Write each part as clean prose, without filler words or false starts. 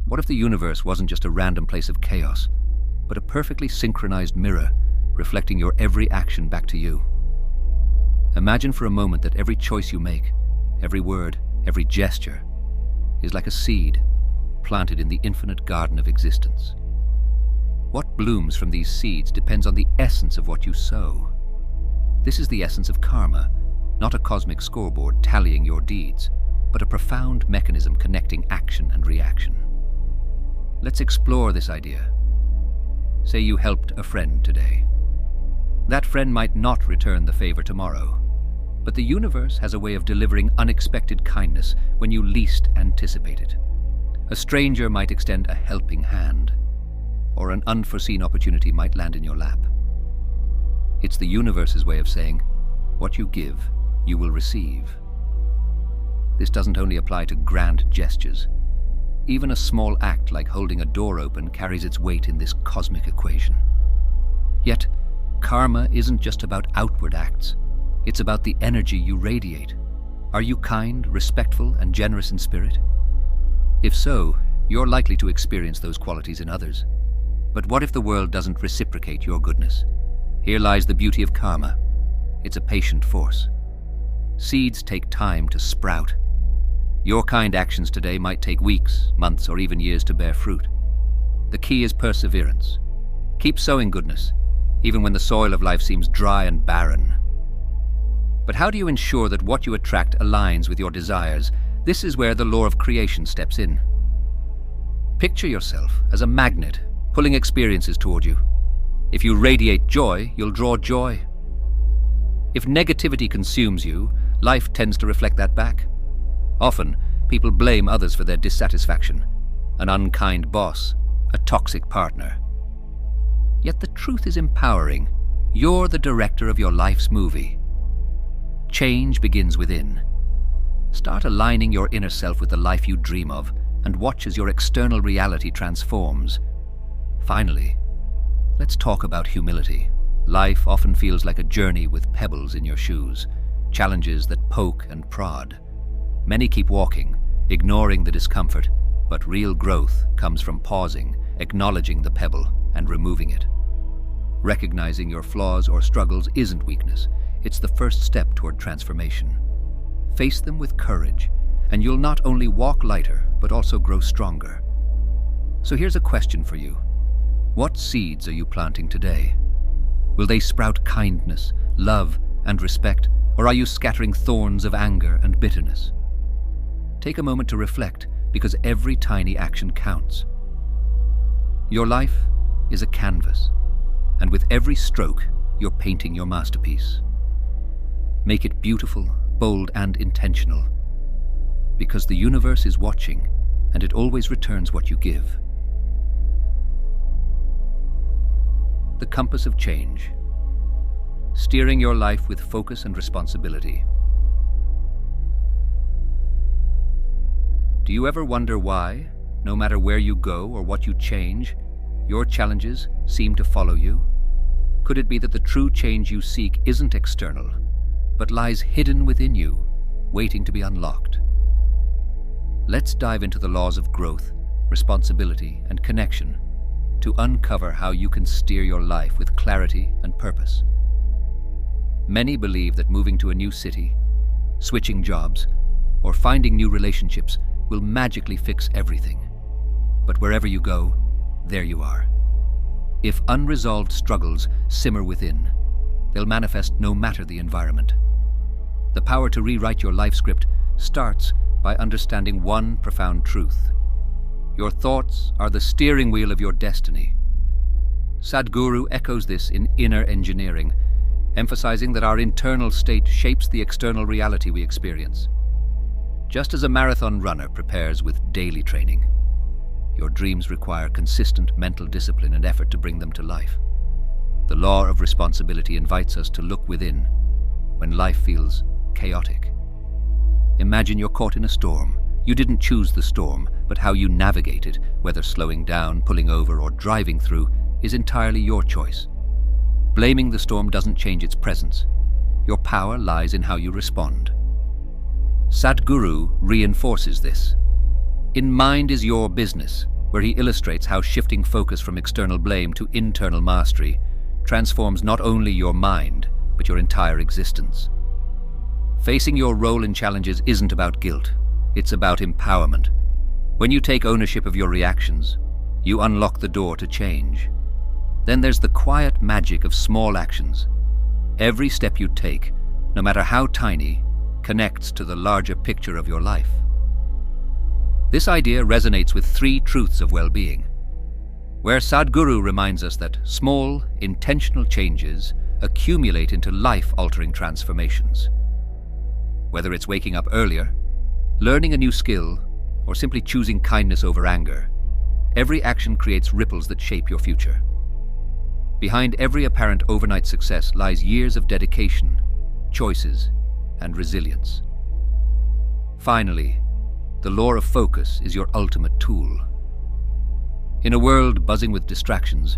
What if the universe wasn't just a random place of chaos, but a perfectly synchronized mirror reflecting your every action back to you? Imagine for a moment that every choice you make, every word, every gesture, is like a seed planted in the infinite garden of existence. What blooms from these seeds depends on the essence of what you sow. This is the essence of karma, not a cosmic scoreboard tallying your deeds, but a profound mechanism connecting action and reaction. Let's explore this idea. Say you helped a friend today. That friend might not return the favor tomorrow, but the universe has a way of delivering unexpected kindness when you least anticipate it. A stranger might extend a helping hand, or an unforeseen opportunity might land in your lap. It's the universe's way of saying, what you give, you will receive. This doesn't only apply to grand gestures. Even a small act like holding a door open carries its weight in this cosmic equation. Yet, karma isn't just about outward acts. It's about the energy you radiate. Are you kind, respectful, and generous in spirit? If so, you're likely to experience those qualities in others. But what if the world doesn't reciprocate your goodness? Here lies the beauty of karma. It's a patient force. Seeds take time to sprout. Your kind actions today might take weeks, months, or even years to bear fruit. The key is perseverance. Keep sowing goodness, even when the soil of life seems dry and barren. But how do you ensure that what you attract aligns with your desires? This is where the law of creation steps in. Picture yourself as a magnet, pulling experiences toward you. If you radiate joy, you'll draw joy. If negativity consumes you, life tends to reflect that back. Often, people blame others for their dissatisfaction, an unkind boss, a toxic partner. Yet the truth is empowering. You're the director of your life's movie. Change begins within. Start aligning your inner self with the life you dream of, and watch as your external reality transforms. Finally, let's talk about humility. Life often feels like a journey with pebbles in your shoes, challenges that poke and prod. Many keep walking, ignoring the discomfort, but real growth comes from pausing, acknowledging the pebble, and removing it. Recognizing your flaws or struggles isn't weakness. It's the first step toward transformation. Face them with courage, and you'll not only walk lighter, but also grow stronger. So here's a question for you. What seeds are you planting today? Will they sprout kindness, love, and respect, or are you scattering thorns of anger and bitterness? Take a moment to reflect, because every tiny action counts. Your life is a canvas, and with every stroke, you're painting your masterpiece. Make it beautiful, bold, and intentional, because the universe is watching, and it always returns what you give. The compass of change, steering your life with focus and responsibility. Do you ever wonder why, no matter where you go or what you change, your challenges seem to follow you? Could it be that the true change you seek isn't external, but lies hidden within you, waiting to be unlocked? Let's dive into the laws of growth, responsibility, and connection to uncover how you can steer your life with clarity and purpose. Many believe that moving to a new city, switching jobs, or finding new relationships will magically fix everything. But wherever you go, there you are. If unresolved struggles simmer within, they'll manifest no matter the environment. The power to rewrite your life script starts by understanding one profound truth. Your thoughts are the steering wheel of your destiny. Sadhguru echoes this in Inner Engineering, emphasizing that our internal state shapes the external reality we experience. Just as a marathon runner prepares with daily training, your dreams require consistent mental discipline and effort to bring them to life. The law of responsibility invites us to look within when life feels chaotic. Imagine you're caught in a storm. You didn't choose the storm, but how you navigate it, whether slowing down, pulling over, or driving through, is entirely your choice. Blaming the storm doesn't change its presence. Your power lies in how you respond. Sadhguru reinforces this. In Mind is Your Business, where he illustrates how shifting focus from external blame to internal mastery transforms not only your mind, but your entire existence. Facing your role in challenges isn't about guilt, it's about empowerment. When you take ownership of your reactions, you unlock the door to change. Then there's the quiet magic of small actions. Every step you take, no matter how tiny, connects to the larger picture of your life. This idea resonates with three truths of well-being, where Sadhguru reminds us that small, intentional changes accumulate into life-altering transformations. Whether it's waking up earlier, learning a new skill, or simply choosing kindness over anger, every action creates ripples that shape your future. Behind every apparent overnight success lies years of dedication, choices, and resilience. Finally, the law of focus is your ultimate tool. In a world buzzing with distractions,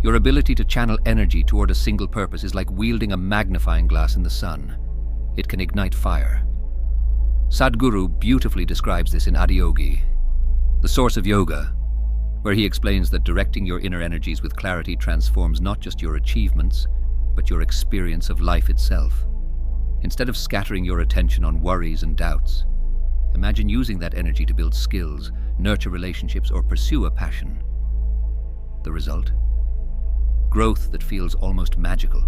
your ability to channel energy toward a single purpose is like wielding a magnifying glass in the sun. It can ignite fire. Sadhguru beautifully describes this in Adiyogi, the source of yoga, where he explains that directing your inner energies with clarity transforms not just your achievements, but your experience of life itself. Instead of scattering your attention on worries and doubts, imagine using that energy to build skills, nurture relationships, or pursue a passion. The result? Growth that feels almost magical.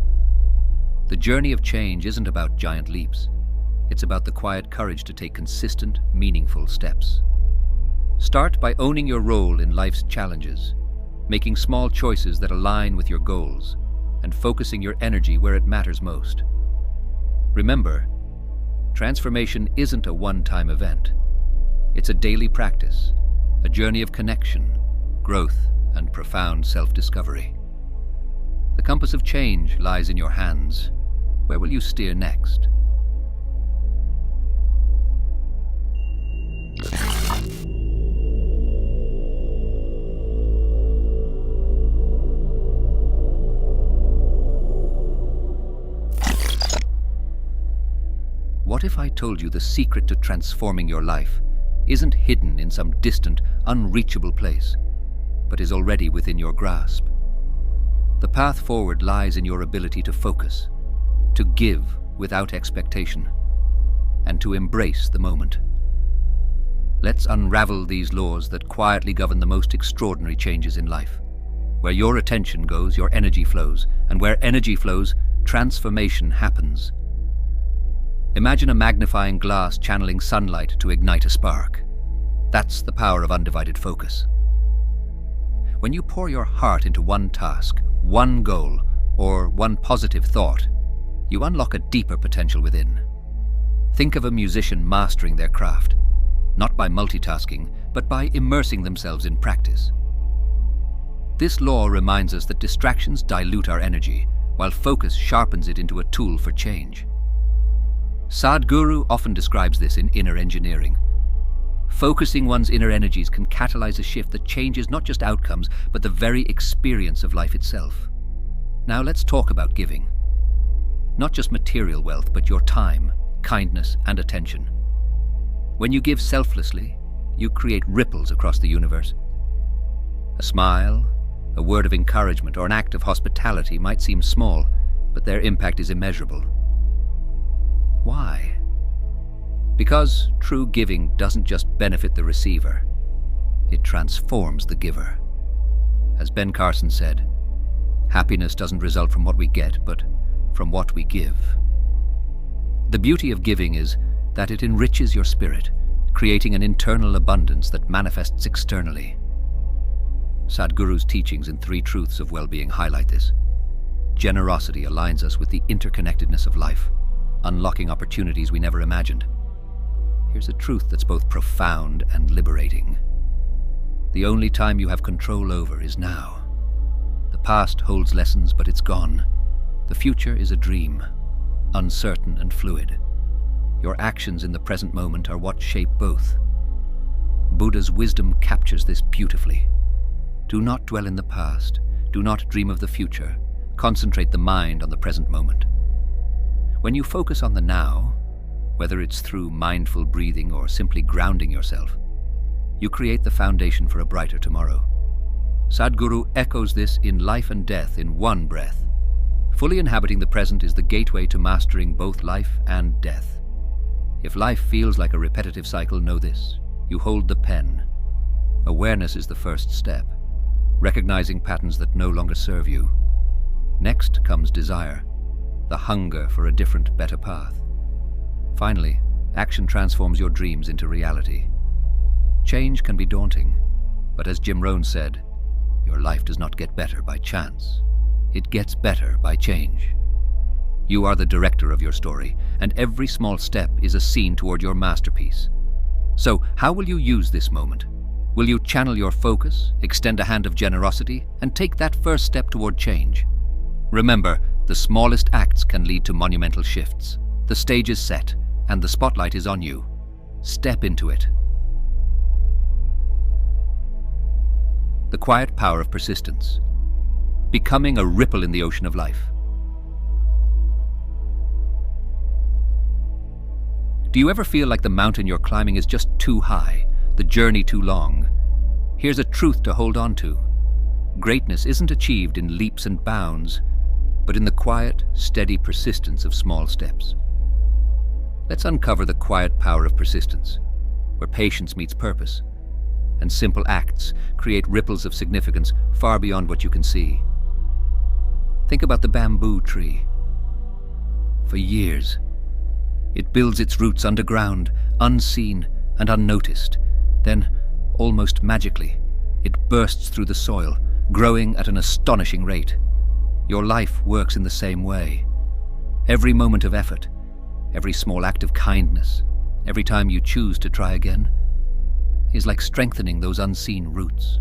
The journey of change isn't about giant leaps. It's about the quiet courage to take consistent, meaningful steps. Start by owning your role in life's challenges, making small choices that align with your goals, and focusing your energy where it matters most. Remember, transformation isn't a one-time event. It's a daily practice, a journey of connection, growth, and profound self-discovery. The compass of change lies in your hands. Where will you steer next? What if I told you the secret to transforming your life isn't hidden in some distant, unreachable place, but is already within your grasp? The path forward lies in your ability to focus, to give without expectation, and to embrace the moment. Let's unravel these laws that quietly govern the most extraordinary changes in life. Where your attention goes, your energy flows, and where energy flows, transformation happens. Imagine a magnifying glass channeling sunlight to ignite a spark. That's the power of undivided focus. When you pour your heart into one task, one goal, or one positive thought, you unlock a deeper potential within. Think of a musician mastering their craft, not by multitasking, but by immersing themselves in practice. This law reminds us that distractions dilute our energy, while focus sharpens it into a tool for change. Sadhguru often describes this in inner engineering. Focusing one's inner energies can catalyze a shift that changes not just outcomes, but the very experience of life itself. Now let's talk about giving. Not just material wealth, but your time, kindness, and attention. When you give selflessly, you create ripples across the universe. A smile, a word of encouragement, or an act of hospitality might seem small, but their impact is immeasurable. Why? Because true giving doesn't just benefit the receiver, it transforms the giver. As Ben Carson said, happiness doesn't result from what we get, but from what we give. The beauty of giving is that it enriches your spirit, creating an internal abundance that manifests externally. Sadhguru's teachings in 3 Truths of Well-Being highlight this. Generosity aligns us with the interconnectedness of life, unlocking opportunities we never imagined. Here's a truth that's both profound and liberating. The only time you have control over is now. The past holds lessons, but it's gone. The future is a dream, uncertain and fluid. Your actions in the present moment are what shape both. Buddha's wisdom captures this beautifully. Do not dwell in the past, Do not dream of the future. Concentrate the mind on the present moment. When you focus on the now, whether it's through mindful breathing or simply grounding yourself, you create the foundation for a brighter tomorrow. Sadhguru echoes this in Life and Death in One Breath. Fully inhabiting the present is the gateway to mastering both life and death. If life feels like a repetitive cycle, know this: you hold the pen. Awareness is the first step, recognizing patterns that no longer serve you. Next comes desire, the hunger for a different, better path. Finally, action transforms your dreams into reality. Change can be daunting, but as Jim Rohn said, your life does not get better by chance. It gets better by change. You are the director of your story, and every small step is a scene toward your masterpiece. So, how will you use this moment? Will you channel your focus, extend a hand of generosity, and take that first step toward change? Remember, the smallest acts can lead to monumental shifts. The stage is set, and the spotlight is on you. Step into it. The quiet power of persistence. Becoming a ripple in the ocean of life. Do you ever feel like the mountain you're climbing is just too high, the journey too long? Here's a truth to hold on to. Greatness isn't achieved in leaps and bounds, but in the quiet, steady persistence of small steps. Let's uncover the quiet power of persistence, where patience meets purpose, and simple acts create ripples of significance far beyond what you can see. Think about the bamboo tree. For years, it builds its roots underground, unseen and unnoticed. Then, almost magically, it bursts through the soil, growing at an astonishing rate. Your life works in the same way. Every moment of effort, every small act of kindness, every time you choose to try again, is like strengthening those unseen roots.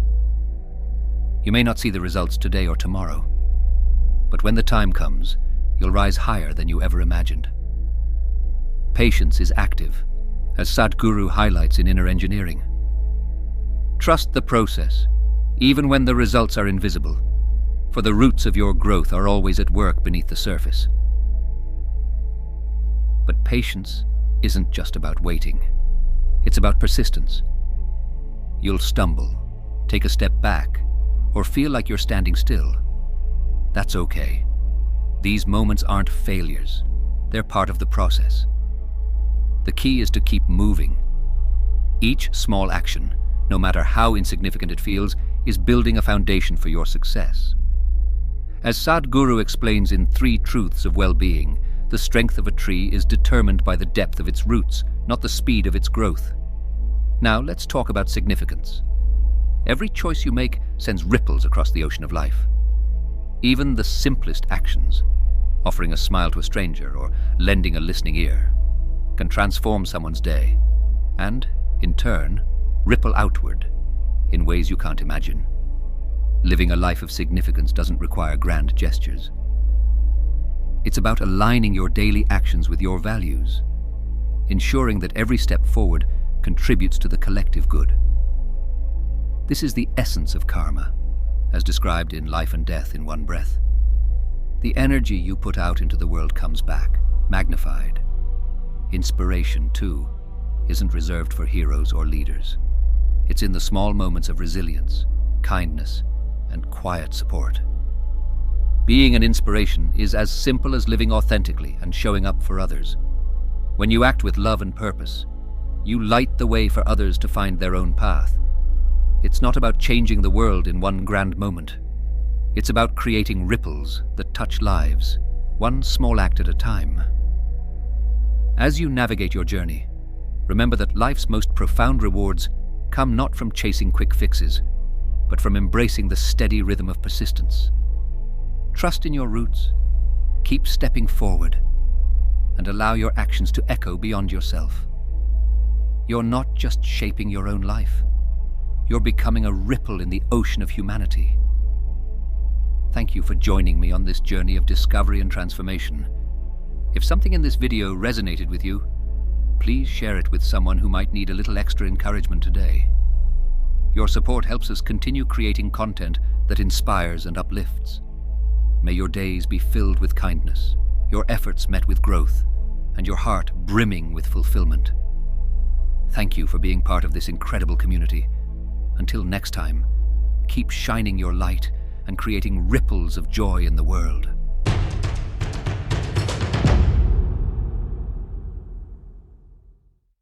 You may not see the results today or tomorrow, but when the time comes, you'll rise higher than you ever imagined. Patience is active, as Sadhguru highlights in Inner Engineering. Trust the process, even when the results are invisible, for the roots of your growth are always at work beneath the surface. But patience isn't just about waiting. It's about persistence. You'll stumble, take a step back, or feel like you're standing still. That's okay. These moments aren't failures. They're part of the process. The key is to keep moving. Each small action, no matter how insignificant it feels, is building a foundation for your success. As Sadhguru explains in 3 Truths of Well-Being, the strength of a tree is determined by the depth of its roots, not the speed of its growth. Now let's talk about significance. Every choice you make sends ripples across the ocean of life. Even the simplest actions, offering a smile to a stranger or lending a listening ear, can transform someone's day and, in turn, ripple outward in ways you can't imagine. Living a life of significance doesn't require grand gestures. It's about aligning your daily actions with your values, ensuring that every step forward contributes to the collective good. This is the essence of karma, as described in Life and Death in One Breath. The energy you put out into the world comes back, magnified. Inspiration, too, isn't reserved for heroes or leaders. It's in the small moments of resilience, kindness, and quiet support. Being an inspiration is as simple as living authentically and showing up for others. When you act with love and purpose, you light the way for others to find their own path. It's not about changing the world in one grand moment. It's about creating ripples that touch lives, one small act at a time. As you navigate your journey, remember that life's most profound rewards come not from chasing quick fixes, but from embracing the steady rhythm of persistence. Trust in your roots, keep stepping forward, and allow your actions to echo beyond yourself. You're not just shaping your own life. You're becoming a ripple in the ocean of humanity. Thank you for joining me on this journey of discovery and transformation. If something in this video resonated with you, please share it with someone who might need a little extra encouragement today. Your support helps us continue creating content that inspires and uplifts. May your days be filled with kindness, your efforts met with growth, and your heart brimming with fulfillment. Thank you for being part of this incredible community. Until next time, keep shining your light and creating ripples of joy in the world.